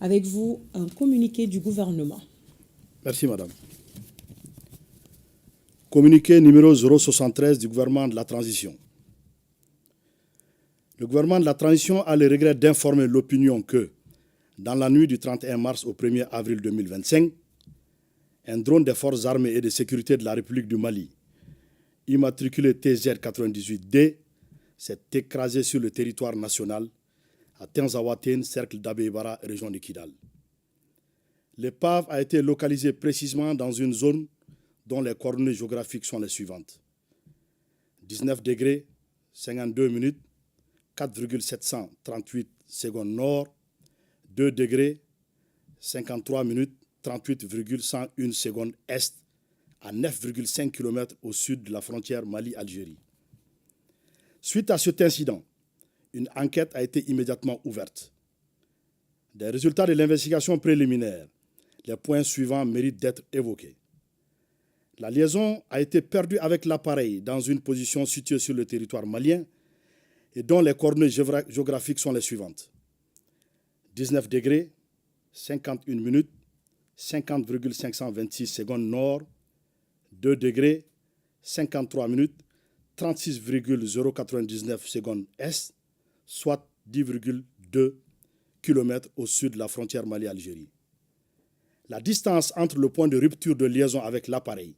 Avec vous, un communiqué du gouvernement. Merci, madame. Communiqué numéro 073 du gouvernement de la transition. Le gouvernement de la transition a le regret d'informer l'opinion que, dans la nuit du 31 mars au 1er avril 2025, un drone des forces armées et de sécurité de la République du Mali, immatriculé TZ98D, s'est écrasé sur le territoire national à Tenzawatène, cercle d'Abébara, région de Kidal. L'épave a été localisée précisément dans une zone dont les coordonnées géographiques sont les suivantes. 19 degrés, 52 minutes, 4,738 secondes nord, 2 degrés, 53 minutes, 38,101 secondes est, à 9,5 km au sud de la frontière Mali-Algérie. Suite à cet incident, une enquête a été immédiatement ouverte. Des résultats de l'investigation préliminaire, les points suivants méritent d'être évoqués. La liaison a été perdue avec l'appareil dans une position située sur le territoire malien et dont les coordonnées géographiques sont les suivantes. 19 degrés, 51 minutes, 50,526 secondes nord, 2 degrés, 53 minutes, 36,099 secondes est, soit 10,2 km au sud de la frontière Mali-Algérie. La distance entre le point de rupture de liaison avec l'appareil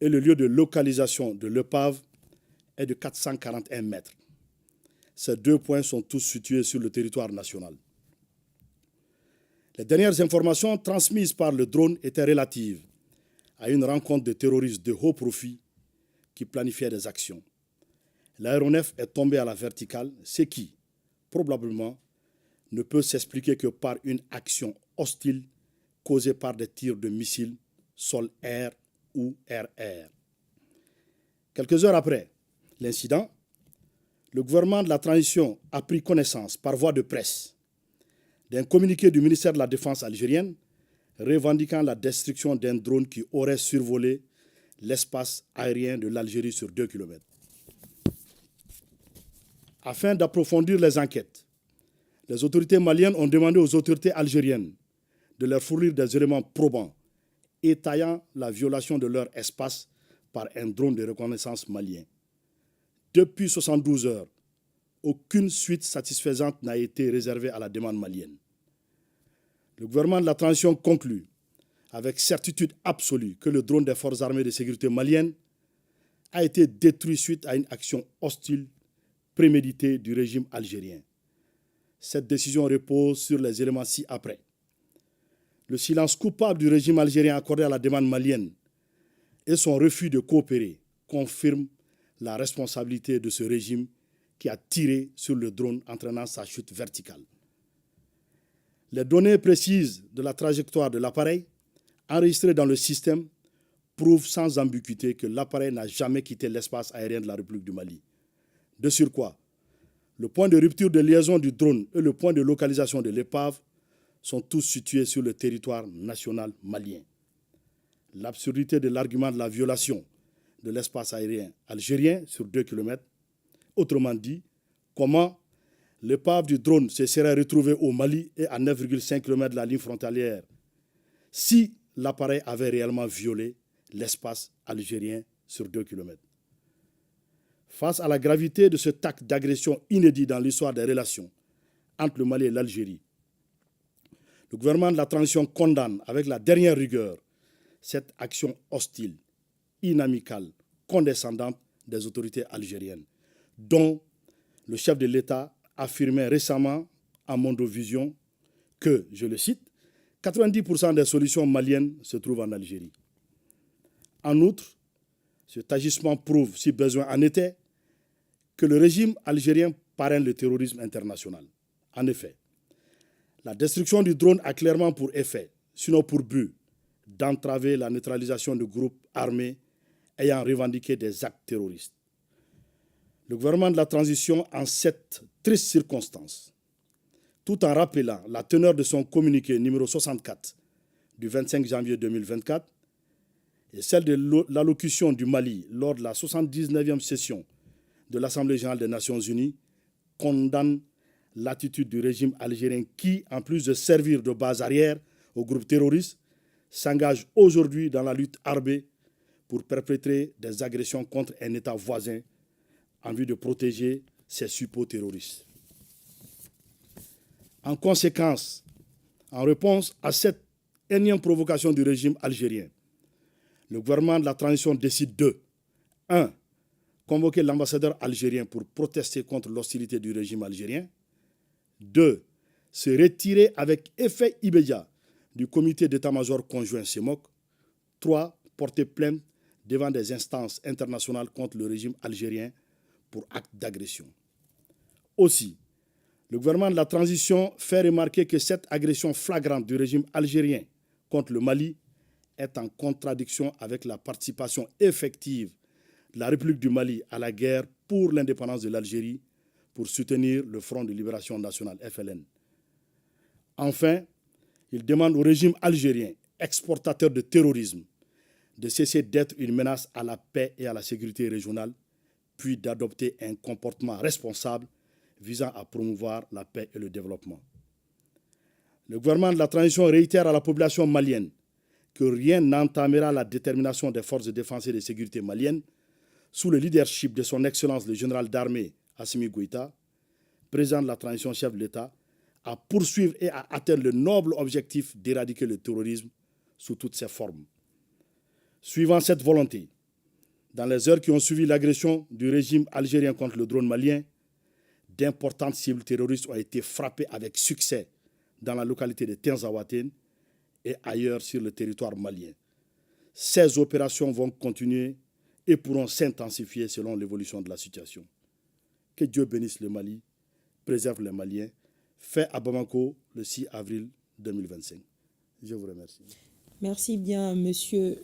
et le lieu de localisation de l'épave est de 441 mètres. Ces deux points sont tous situés sur le territoire national. Les dernières informations transmises par le drone étaient relatives à une rencontre de terroristes de haut profil qui planifiaient des actions. L'aéronef est tombé à la verticale, ce qui, probablement, ne peut s'expliquer que par une action hostile causée par des tirs de missiles sol-air ou air-air. Quelques heures après l'incident, le gouvernement de la transition a pris connaissance par voie de presse d'un communiqué du ministère de la Défense algérienne revendiquant la destruction d'un drone qui aurait survolé l'espace aérien de l'Algérie sur 2 km. Afin d'approfondir les enquêtes, les autorités maliennes ont demandé aux autorités algériennes de leur fournir des éléments probants étayant la violation de leur espace par un drone de reconnaissance malien. Depuis 72 heures, aucune suite satisfaisante n'a été réservée à la demande malienne. Le gouvernement de la transition conclut avec certitude absolue que le drone des forces armées de sécurité maliennes a été détruit suite à une action hostile préméditée du régime algérien. Cette décision repose sur les éléments ci-après. Le silence coupable du régime algérien accordé à la demande malienne et son refus de coopérer confirment la responsabilité de ce régime qui a tiré sur le drone entraînant sa chute verticale. Les données précises de la trajectoire de l'appareil enregistrées dans le système prouvent sans ambiguïté que l'appareil n'a jamais quitté l'espace aérien de la République du Mali. De surcroît, le point de rupture de liaison du drone et le point de localisation de l'épave sont tous situés sur le territoire national malien. L'absurdité de l'argument de la violation de l'espace aérien algérien sur 2 km, autrement dit, comment l'épave du drone se serait retrouvée au Mali et à 9,5 km de la ligne frontalière si l'appareil avait réellement violé l'espace algérien sur 2 km. Face à la gravité de cet acte d'agression inédit dans l'histoire des relations entre le Mali et l'Algérie, le gouvernement de la transition condamne avec la dernière rigueur cette action hostile, inamicale, condescendante des autorités algériennes, dont le chef de l'État affirmait récemment à Mondovision que, je le cite, 90% des solutions maliennes se trouvent en Algérie. En outre, cet agissement prouve, si besoin en était, que le régime algérien parraine le terrorisme international. En effet, la destruction du drone a clairement pour effet, sinon pour but, d'entraver la neutralisation de groupes armés ayant revendiqué des actes terroristes. Le gouvernement de la transition, en cette triste circonstance, tout en rappelant la teneur de son communiqué numéro 64 du 25 janvier 2024 et celle de l'allocution du Mali lors de la 79e session de l'Assemblée générale des Nations unies, condamne l'attitude du régime algérien qui, en plus de servir de base arrière aux groupes terroristes, s'engage aujourd'hui dans la lutte armée pour perpétrer des agressions contre un État voisin en vue de protéger ses suppôts terroristes. En conséquence, en réponse à cette énième provocation du régime algérien, le gouvernement de la transition décide de 1. Convoquer l'ambassadeur algérien pour protester contre l'hostilité du régime algérien. 2. Se retirer avec effet immédiat du comité d'état-major conjoint CEMOC. 3. Porter plainte devant des instances internationales contre le régime algérien pour acte d'agression. Aussi, le gouvernement de la transition fait remarquer que cette agression flagrante du régime algérien contre le Mali est en contradiction avec la participation effective de la République du Mali à la guerre pour l'indépendance de l'Algérie pour soutenir le Front de Libération Nationale, FLN. Enfin, il demande au régime algérien, exportateur de terrorisme, de cesser d'être une menace à la paix et à la sécurité régionale, puis d'adopter un comportement responsable visant à promouvoir la paix et le développement. Le gouvernement de la transition réitère à la population malienne que rien n'entamera la détermination des forces de défense et de sécurité maliennes sous le leadership de son Excellence le général d'armée Assimi Goïta, président de la transition chef de l'État, à poursuivre et à atteindre le noble objectif d'éradiquer le terrorisme sous toutes ses formes. Suivant cette volonté, dans les heures qui ont suivi l'agression du régime algérien contre le drone malien, d'importantes cibles terroristes ont été frappées avec succès dans la localité de Tinzaouatène et ailleurs sur le territoire malien. Ces opérations vont continuer et pourront s'intensifier selon l'évolution de la situation. Que Dieu bénisse le Mali, préserve les Maliens. Fait à Bamako le 6 avril 2025. Je vous remercie. Merci bien, monsieur.